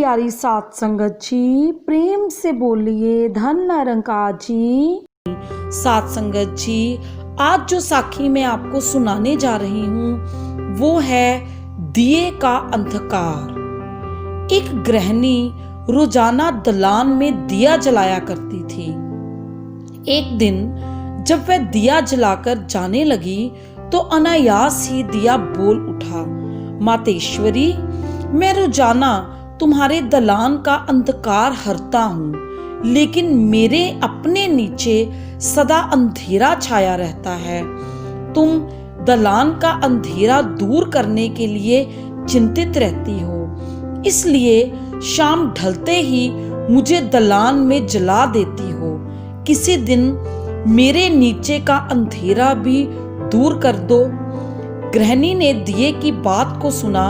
प्यारी सात संगत जी, प्रेम से बोलिए धन निरंकार जी। सात संगत जी, आज जो साखी मैं आपको सुनाने जा रही हूँ वो है दिए का अंधकार। एक गृहिणी रोजाना दलान में दिया जलाया करती थी। एक दिन जब वह दिया जलाकर जाने लगी तो अनायास ही दिया बोल उठा, मातेश्वरी, मैं रोजाना तुम्हारे दलान का अंधकार हरता हूँ, लेकिन मेरे अपने नीचे सदा अंधेरा छाया रहता है। तुम दलान का अंधेरा दूर करने के लिए चिंतित रहती हो, इसलिए शाम ढलते ही मुझे दलान में जला देती हो। किसी दिन मेरे नीचे का अंधेरा भी दूर कर दो। गृहिणी ने दिए की बात को सुना,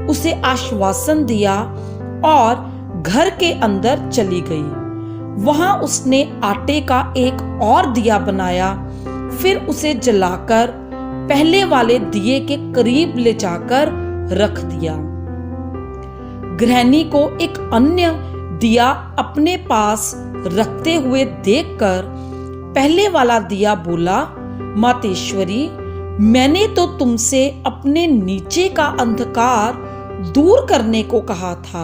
उसे आश्वासन दिया और घर के अंदर चली गई। वहां उसने आटे का एक और दिया बनाया, फिर उसे जलाकर पहले वाले दिए के करीब ले जाकर रख दिया। गृहिणी को एक अन्य दिया अपने पास रखते हुए देखकर पहले वाला दिया बोला, मातेश्वरी, मैंने तो तुमसे अपने नीचे का अंधकार दूर करने को कहा था,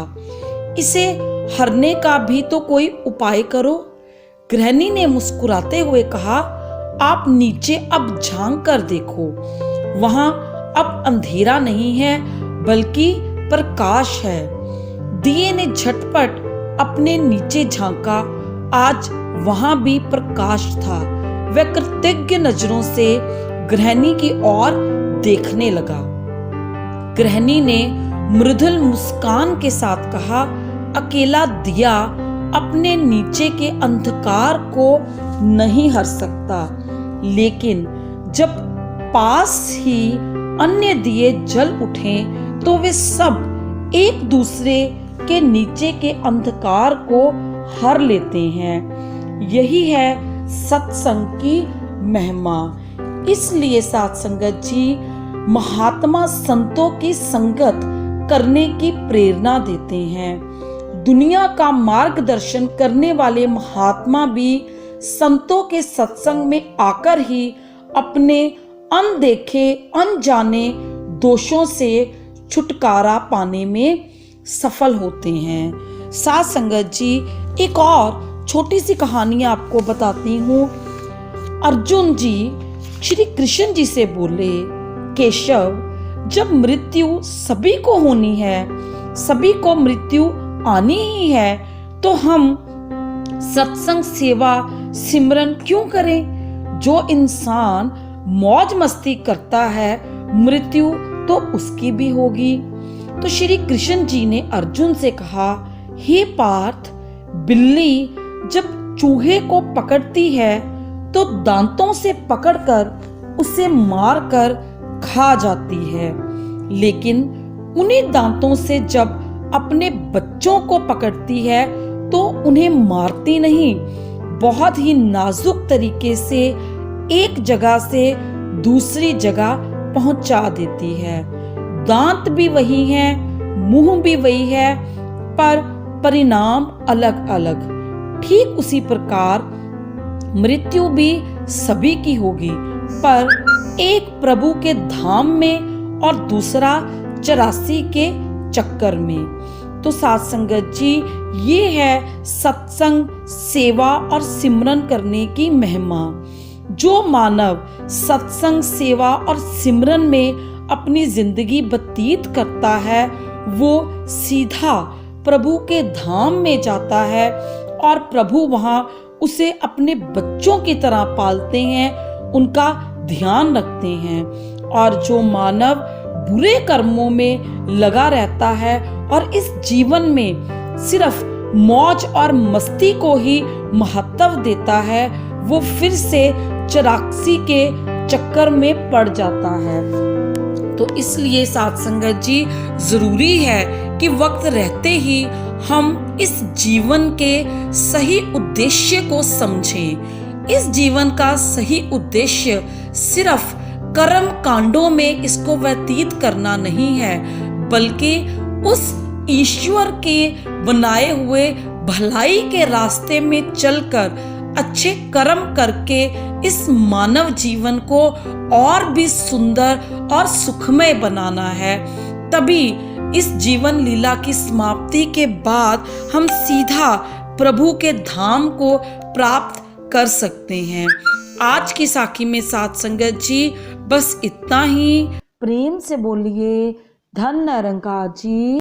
इसे हरने का भी तो कोई उपाय करो। गृहिणी ने मुस्कुराते हुए कहा, आप नीचे अब झांक कर देखो, वहां अब अंधेरा नहीं है बल्कि प्रकाश है। दिए ने झटपट अपने नीचे झांका, आज वहां भी प्रकाश था। वह कृतज्ञ नजरों से गृहिणी की ओर देखने लगा। गृहिणी ने मृदुल मुस्कान के साथ कहा, अकेला दिया अपने नीचे के अंधकार को नहीं हर सकता, लेकिन जब पास ही अन्य दिए जल उठें तो वे सब एक दूसरे के नीचे के अंधकार को हर लेते हैं। यही है सत्संग की महिमा। इसलिए सात संगत जी, महात्मा संतों की संगत करने की प्रेरणा देते हैं। दुनिया का मार्गदर्शन करने वाले महात्मा भी संतों के सत्संग में आकर ही अपने अनदेखे अनजाने दोषों से छुटकारा पाने में सफल होते हैं। सात संगत जी, एक और छोटी सी कहानी आपको बताती हूँ। अर्जुन जी श्री कृष्ण जी से बोले, केशव, जब मृत्यु सभी को होनी है, सभी को मृत्यु आनी ही है, तो हम सत्संग सेवा सिमरन क्यों करें? जो इंसान मौज मस्ती करता है, मृत्यु तो उसकी भी होगी। तो श्री कृष्ण जी ने अर्जुन से कहा, हे पार्थ, बिल्ली जब चूहे को पकड़ती है तो दांतों से पकड़कर उसे मारकर खा जाती है, लेकिन उन्हीं दांतों से जब अपने बच्चों को पकड़ती है तो उन्हें मारती नहीं, बहुत ही नाजुक तरीके से एक जगह से दूसरी जगह पहुंचा देती है। दांत भी वही हैं, मुंह भी वही है, पर परिणाम अलग अलग। ठीक उसी प्रकार मृत्यु भी सभी की होगी, पर एक प्रभु के धाम में और दूसरा 84 के चक्कर में। तो सात संगत जी, ये है सत्संग सेवा और सिमरन करने की महिमा। जो मानव सत्संग सेवा और सिमरन में अपनी जिंदगी व्यतीत करता है, वो सीधा प्रभु के धाम में जाता है और प्रभु वहां उसे अपने बच्चों की तरह पालते हैं, उनका ध्यान रखते हैं। और जो मानव बुरे कर्मों में लगा रहता है और इस जीवन में सिर्फ मौज और मस्ती को ही महत्व देता है, वो फिर से 84 के चक्कर में पड़ जाता है। तो इसलिए सात संगत जी, जरूरी है कि वक्त रहते ही हम इस जीवन के सही उद्देश्य को समझें। इस जीवन का सही उद्देश्य सिर्फ कर्म कांडों में इसको व्यतीत करना नहीं है, बल्कि उस ईश्वर के बनाए हुए भलाई के रास्ते में चलकर अच्छे कर्म करके इस मानव जीवन को और भी सुंदर और सुखमय बनाना है। तभी इस जीवन लीला की समाप्ति के बाद हम सीधा प्रभु के धाम को प्राप्त कर सकते हैं। आज की साखी में साथ संगत जी बस इतना ही। प्रेम से बोलिए धन निरंकार जी।